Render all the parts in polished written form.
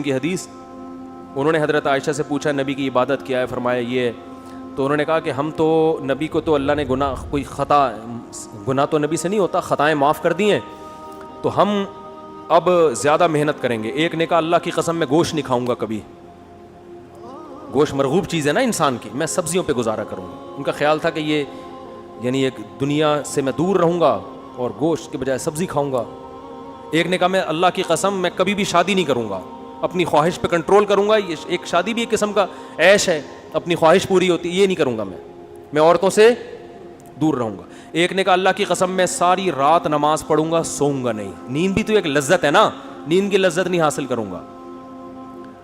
کی حدیث. انہوں نے حضرت عائشہ سے پوچھا نبی کی عبادت کیا ہے؟ فرمایا یہ. تو انہوں نے کہا کہ ہم تو نبی کو تو اللہ نے گناہ تو نبی سے نہیں ہوتا، خطائیں معاف کر دی ہیں، تو ہم اب زیادہ محنت کریں گے. ایک نے کہا اللہ کی قسم میں گوشت نہیں کھاؤں گا کبھی، گوشت مرغوب چیز ہے نا انسان کی، میں سبزیوں پہ گزارا کروں گا. ان کا خیال تھا کہ یہ یعنی ایک دنیا سے میں دور رہوں گا اور گوشت کے بجائے سبزی کھاؤں گا. ایک نے کہا میں اللہ کی قسم میں کبھی بھی شادی نہیں کروں گا، اپنی خواہش پہ کنٹرول کروں گا. یہ ایک شادی بھی ایک قسم کا عیش ہے، اپنی خواہش پوری ہوتی ہے، یہ نہیں کروں گا، میں عورتوں سے دور رہوں گا. ایک نے کہا اللہ کی قسم میں ساری رات نماز پڑھوں گا، سوؤں گا نہیں. نیند بھی تو ایک لذت ہے نا، نیند کی لذت نہیں حاصل کروں گا.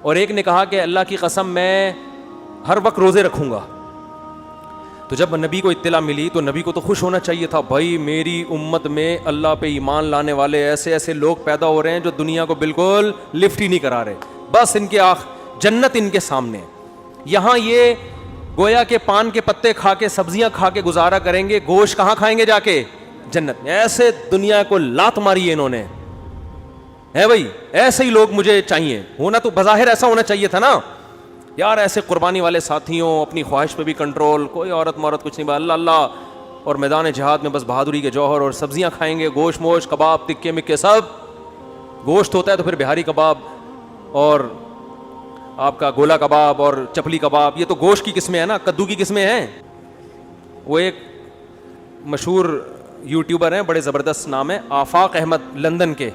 اور ایک نے کہا کہ اللہ کی قسم میں ہر وقت روزے رکھوں گا. تو جب نبی کو اطلاع ملی تو نبی کو تو خوش ہونا چاہیے تھا، بھائی میری امت میں اللہ پہ ایمان لانے والے ایسے ایسے لوگ پیدا ہو رہے ہیں جو دنیا کو بالکل لفٹ ہی نہیں کرا رہے، بس ان کے جنت ان کے سامنے. یہاں یہ گویا کہ پان کے پتے کھا کے سبزیاں کھا کے گزارا کریں گے، گوشت کہاں کھائیں گے جا کے؟ جنت میں. ایسے دنیا کو لات ماری ہے انہوں نے، ہے بھائی ایسے ہی لوگ مجھے چاہیے. ہونا تو بظاہر ایسا ہونا چاہیے تھا نا یار، ایسے قربانی والے ساتھیوں، اپنی خواہش پہ بھی کنٹرول، کوئی عورت مورت کچھ نہیں، اللہ اللہ، اور میدان جہاد میں بس بہادری کے جوہر، اور سبزیاں کھائیں گے، گوشت موش کباب تکے مکے سب. گوشت ہوتا ہے تو پھر بہاری کباب اور آپ کا گولا کباب اور چپلی کباب، یہ تو گوشت کی قسمیں ہیں نا، کدو کی قسمیں ہیں. وہ ایک مشہور یوٹیوبر ہیں، بڑے زبردست نام ہے آفاق احمد، لندن کے.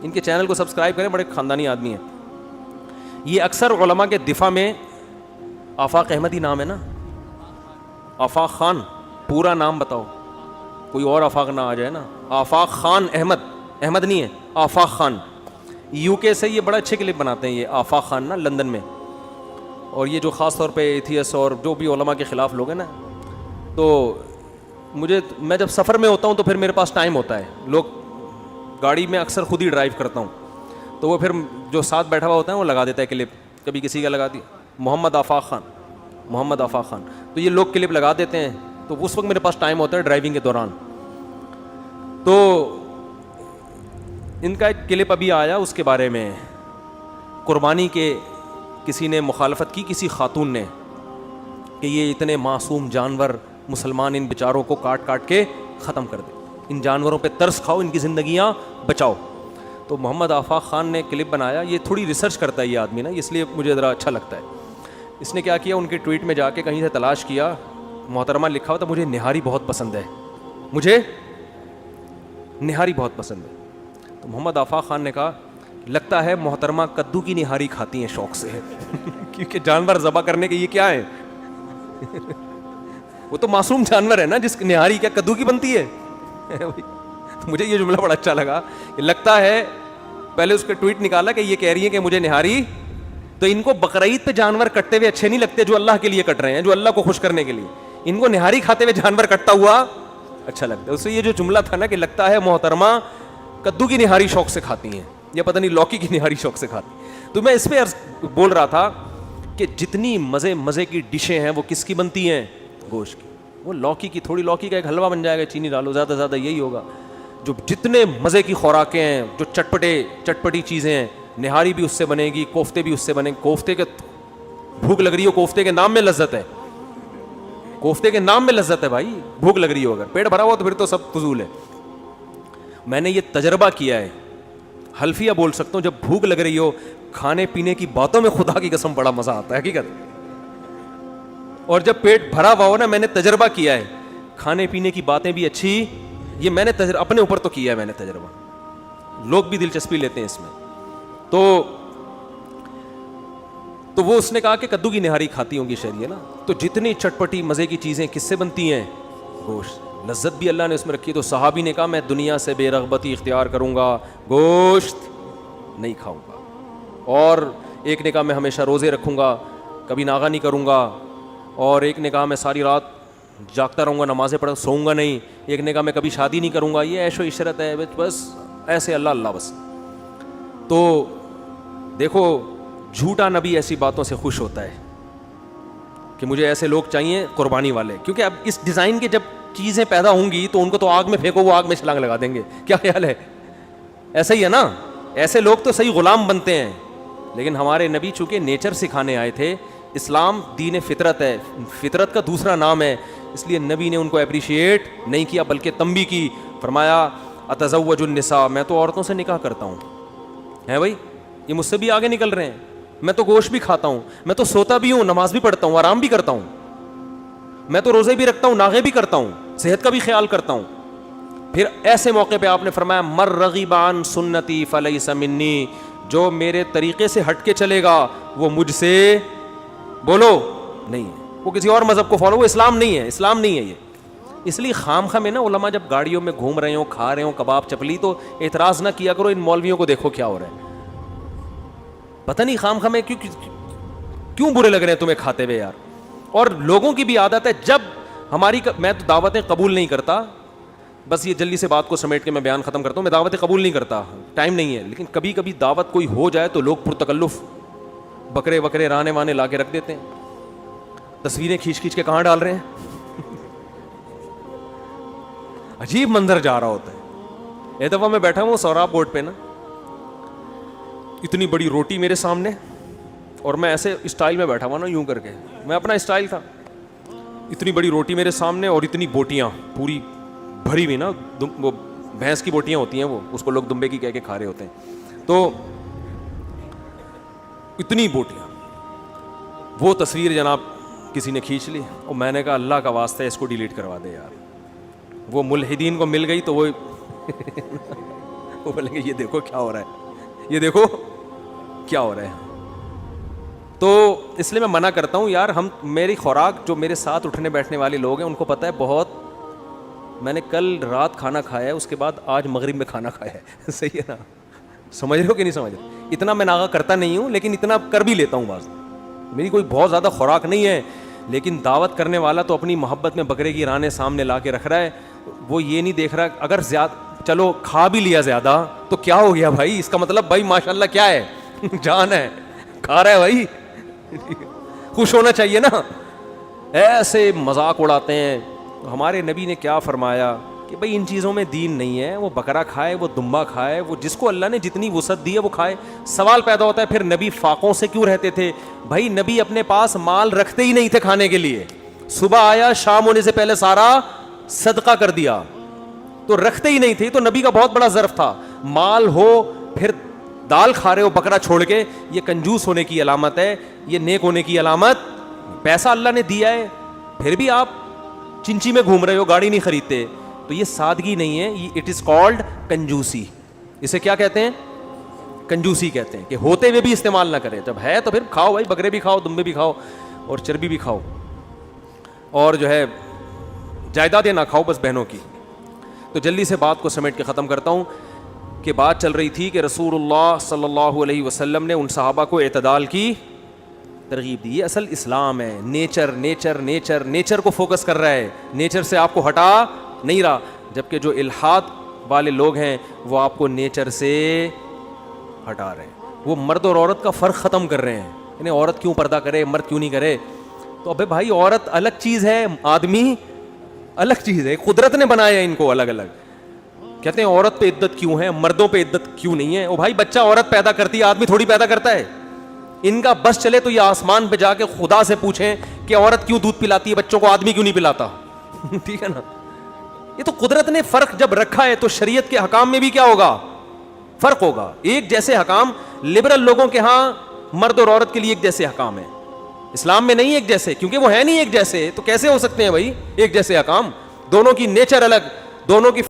ان کے چینل کو سبسکرائب کریں، بڑے خاندانی آدمی ہیں. یہ اکثر علماء کے دفاع میں، آفاق احمد ہی نام ہے نا، آفاق خان پورا نام بتاؤ، کوئی اور آفاق نہ آ جائے نا. آفاق خان احمد، احمد نہیں ہے، آفاق خان. یو کے سے یہ بڑا اچھے کلپ بناتے ہیں یہ آفاق خان نا، لندن میں. اور یہ جو خاص طور پہ ایتھیس اور جو بھی علماء کے خلاف لوگ ہیں نا، تو میں جب سفر میں ہوتا ہوں تو پھر میرے پاس ٹائم ہوتا ہے، لوگ گاڑی میں اکثر خود ہی ڈرائیو کرتا ہوں، تو وہ پھر جو ساتھ بیٹھا ہوا ہوتا ہے وہ لگا دیتا ہے کلپ، کبھی کسی کا لگا دیا محمد آفاق خان، محمد آفاق خان، تو یہ لوگ کلپ لگا دیتے ہیں. تو اس وقت میرے پاس ٹائم ہوتا ہے ڈرائیونگ کے دوران. تو ان کا ایک کلپ ابھی آیا، اس کے بارے میں قربانی کے کسی نے مخالفت کی، کسی خاتون نے، کہ یہ اتنے معصوم جانور مسلمان ان بیچاروں کو کاٹ کاٹ کے ختم کر دے، ان جانوروں پہ ترس کھاؤ، ان کی زندگیاں بچاؤ. تو محمد آفاق خان نے کلپ بنایا. یہ تھوڑی ریسرچ کرتا ہے یہ آدمی نا، اس لیے مجھے ذرا اچھا لگتا ہے. اس نے کیا کیا، ان کے ٹویٹ میں جا کے کہیں سے تلاش کیا، محترمہ لکھا ہوا تھا مجھے نہاری بہت پسند ہے، مجھے نہاری بہت پسند ہے. تو محمد آفاق خان نے کہا لگتا ہے محترمہ کدو کی نہاری کھاتی ہیں شوق سے کیونکہ جانور ذبح کرنے کے یہ کیا ہے وہ تو معصوم جانور ہے نا، جس کی نہاری کیا کدو کی بنتی ہے. تو مجھے یہ جملہ بڑا اچھا لگا کہ لگتا ہے، پہلے اس کا ٹویٹ نکالا کہ یہ کہہ رہی ہے کہ مجھے نہاری، تو ان کو بقرعید پہ جانور کٹتے ہوئے اچھے نہیں لگتے جو اللہ کے لیے کٹ رہے ہیں، جو اللہ کو خوش کرنے کے لیے. ان کو نہاری کھاتے ہوئے جانور کٹتا ہوا اچھا لگتا ہے. اس سے یہ جو جملہ تھا نا کہ لگتا ہے محترمہ کدو کی نہاری شوق سے کھاتی ہیں، یا پتہ نہیں لوکی کی نہاری شوق سے کھاتی ہیں. تو میں اس پہ بول رہا تھا کہ جتنی مزے کی ڈشیں ہیں وہ کس کی بنتی ہیں؟ گوشت کی. وہ لوکی کی، تھوڑی لوکی کا ایک حلوہ بن جائے گا، چینی ڈالو، زیادہ سے زیادہ یہی ہوگا. جو جتنے مزے کی خوراکیں ہیں، جو چٹپٹی چیزیں ہیں، نہاری بھی اس سے بنے گی، کوفتے بھی اس سے بنے گی. کوفتے کے بھوک لگ رہی ہو، کوفتے کے نام میں لذت ہے، کوفتے کے نام میں لذت ہے بھائی. بھوک لگ رہی ہو، اگر پیٹ بھرا ہوا تو پھر تو سب فضول ہے. میں نے یہ تجربہ کیا ہے، حلفیہ بول سکتا ہوں، جب بھوک لگ رہی ہو، کھانے پینے کی باتوں میں خدا کی قسم بڑا مزہ آتا ہے حقیقت. اور جب پیٹ بھرا ہوا ہو نا، میں نے تجربہ کیا ہے، کھانے پینے کی باتیں بھی اچھی. یہ میں نے اپنے اوپر تو کیا ہے میں نے تجربہ، لوگ بھی دلچسپی لیتے ہیں اس میں. تو وہ اس نے کہا کہ کدو کی نہاری کھاتی ہوں گی شہری ہے نا. تو جتنی چٹپٹی مزے کی چیزیں کس سے بنتی ہیں؟ گوشت. لذت بھی اللہ نے اس میں رکھی. تو صحابی نے کہا میں دنیا سے بے رغبتی اختیار کروں گا، گوشت نہیں کھاؤں گا. اور ایک نے کہا میں ہمیشہ روزے رکھوں گا، کبھی ناغہ نہیں کروں گا. اور ایک نے کہا میں ساری رات جاگتا رہوں گا، نمازیں پڑھ سوؤں گا نہیں. ایک نے کہا میں کبھی شادی نہیں کروں گا، یہ عیش و عشرت ہے بس ایسے اللہ اللہ بس. تو دیکھو جھوٹا نبی ایسی باتوں سے خوش ہوتا ہے کہ مجھے ایسے لوگ چاہیے قربانی والے. کیونکہ اب اس ڈیزائن کے جب چیزیں پیدا ہوں گی تو ان کو تو آگ میں پھینکو، وہ آگ میں چھلانگ لگا دیں گے. کیا خیال ہے؟ ایسا ہی ہے نا، ایسے لوگ تو صحیح غلام بنتے ہیں. لیکن ہمارے نبی چونکہ نیچر سکھانے آئے تھے, اسلام دین فطرت ہے, فطرت کا دوسرا نام ہے, اس لیے نبی نے ان کو اپریشیٹ نہیں کیا بلکہ تنبیہ کی. فرمایا اتزوج النساء, میں تو عورتوں سے نکاح کرتا ہوں. ہے بھائی, یہ مجھ سے بھی آگے نکل رہے ہیں. میں تو گوشت بھی کھاتا ہوں, میں تو سوتا بھی ہوں, نماز بھی پڑھتا ہوں, آرام بھی کرتا ہوں, میں تو روزے بھی رکھتا ہوں, ناغے بھی کرتا ہوں, صحت کا بھی خیال کرتا ہوں. پھر ایسے موقع پہ آپ نے فرمایا مر رغب عن سنتی فلیس منی, جو میرے طریقے سے ہٹ کے چلے گا وہ مجھ سے بولو نہیں ہے, وہ کسی اور مذہب کو فالو, وہ اسلام نہیں ہے, اسلام نہیں ہے یہ. اس لیے خام خواہ میں نا علماء جب گاڑیوں میں گھوم رہے ہوں, کھا رہے ہوں کباب چپلی, تو اعتراض نہ کیا کرو ان مولویوں کو, دیکھو کیا ہو رہا ہے. پتہ نہیں خام خواہ میں کیوں برے لگ رہے ہیں تمہیں کھاتے ہوئے یار. اور لوگوں کی بھی عادت ہے, جب ہماری میں تو دعوتیں قبول نہیں کرتا, بس یہ جلدی سے بات کو سمیٹ کے میں بیان ختم کرتا ہوں, میں دعوتیں قبول نہیں کرتا, ٹائم نہیں ہے. لیکن کبھی کبھی دعوت کوئی ہو جائے تو لوگ پرتکلف بکرے وکرے رانے وانے لا کے رکھ دیتے ہیں, تصویریں کھینچ کھینچ کے کہاں ڈال رہے ہیں. عجیب منظر جا رہا ہوتا ہے. ایک دفعہ میں بیٹھا ہوں سوراب بورڈ پہ نا, اتنی بڑی روٹی میرے سامنے, اور میں ایسے اسٹائل میں بیٹھا ہوا نا یوں کر کے, میں اپنا اسٹائل تھا, اتنی بڑی روٹی میرے سامنے اور اتنی بوٹیاں پوری بھری ہوئی نا, وہ بھینس کی بوٹیاں ہوتی ہیں, وہ اس کو لوگ دمبے کی کہہ کے کھا رہے ہوتے ہیں, تو اتنی بوٹیاں. وہ تصویر جناب کسی نے کھینچ لی, اور میں نے کہا اللہ کا واسطہ ہے اس کو ڈیلیٹ کروا دے یار. وہ ملحدین کو مل گئی تو وہ بولیں گے یہ دیکھو کیا ہو رہا ہے, یہ دیکھو کیا ہو رہا ہے. تو اس لیے میں منع کرتا ہوں یار, ہم میری خوراک جو میرے ساتھ اٹھنے بیٹھنے والے لوگ ہیں ان کو پتہ ہے بہت, میں نے کل رات کھانا کھایا ہے, اس کے بعد آج مغرب میں کھانا کھایا ہے. صحیح ہے نا, سمجھ رہے ہو کہ نہیں سمجھ رہے. اتنا میں ناغہ کرتا نہیں ہوں, لیکن اتنا کر بھی لیتا ہوں بعض. میری کوئی بہت زیادہ خوراک نہیں ہے, لیکن دعوت کرنے والا تو اپنی محبت میں بکرے کی رانے سامنے لا کے رکھ رہا ہے. وہ یہ نہیں دیکھ رہا اگر زیادہ چلو کھا بھی لیا زیادہ تو کیا ہو گیا بھائی, اس کا مطلب بھائی ماشاء اللہ کیا ہے, جان ہے, کھا رہا ہے بھائی, خوش ہونا چاہیے نا. ایسے مذاق اڑاتے ہیں. ہمارے نبی نے کیا فرمایا کہ بھائی ان چیزوں میں دین نہیں ہے, وہ بکرا کھائے, وہ دمبا کھائے, وہ جس کو اللہ نے جتنی وسعت دی ہے وہ کھائے. سوال پیدا ہوتا ہے پھر نبی فاقوں سے کیوں رہتے تھے؟ بھائی نبی اپنے پاس مال رکھتے ہی نہیں تھے کھانے کے لیے, صبح آیا شام ہونے سے پہلے سارا صدقہ کر دیا, تو رکھتے ہی نہیں تھے. تو نبی کا بہت بڑا ظرف تھا. مال ہو پھر دال کھا رہے ہو بکرا چھوڑ کے, یہ کنجوس ہونے کی علامت ہے, یہ نیک ہونے کی علامت. پیسہ اللہ نے دیا ہے پھر بھی آپ چنچی میں گھوم رہے ہو, گاڑی نہیں خریدتے, تو یہ سادگی نہیں ہے, یہ اٹ از کالڈ کنجوسی. اسے کیا کہتے ہیں؟ کنجوسی کہتے ہیں, کہ ہوتے ہوئے بھی استعمال نہ کریں. جب ہے تو پھر کھاؤ بھائی, بکرے بھی کھاؤ, دمبے بھی کھاؤ, اور چربی بھی کھاؤ, اور جو ہے جائیدادیں نہ کھاؤ بس بہنوں کی. تو جلدی سے بات کو سمیٹ کے ختم کرتا ہوں کہ بات چل رہی تھی کہ رسول اللہ صلی اللہ علیہ وسلم نے ان صحابہ کو اعتدال کی ترغیب دی. یہ اصل اسلام ہے. نیچر نیچر نیچر نیچر کو فوکس کر رہا ہے, نیچر سے آپ کو ہٹا نہیں رہا. جبکہ جو الحاد والے لوگ ہیں وہ آپ کو نیچر سے ہٹا رہے ہیں, وہ مرد اور عورت کا فرق ختم کر رہے ہیں. یعنی عورت کیوں پردہ کرے, مرد کیوں نہیں کرے؟ تو ابے بھائی عورت الگ چیز ہے, آدمی الگ چیز ہے. قدرت نے بنایا ان کو الگ الگ. کہتے ہیں عورت پہ عدت کیوں ہے, مردوں پہ عدت کیوں نہیں ہے؟ او بھائی بچہ عورت پیدا کرتی ہے, آدمی تھوڑی پیدا کرتا ہے. ان کا بس چلے تو یہ آسمان پہ جا کے خدا سے پوچھیں کہ عورت کیوں دودھ پلاتی ہے بچوں کو, آدمی کیوں نہیں پلاتا. ٹھیک ہے نا, یہ تو قدرت نے فرق جب رکھا ہے تو شریعت کے حکام میں بھی کیا ہوگا؟ فرق ہوگا. ایک جیسے حکام لبرل لوگوں کے ہاں مرد اور عورت کے لیے ایک جیسے حکام ہے, اسلام میں نہیں ایک جیسے, کیونکہ وہ ہے نہیں ایک جیسے, تو کیسے ہو سکتے ہیں بھائی ایک جیسے حکام؟ دونوں کی نیچر الگ, دونوں کی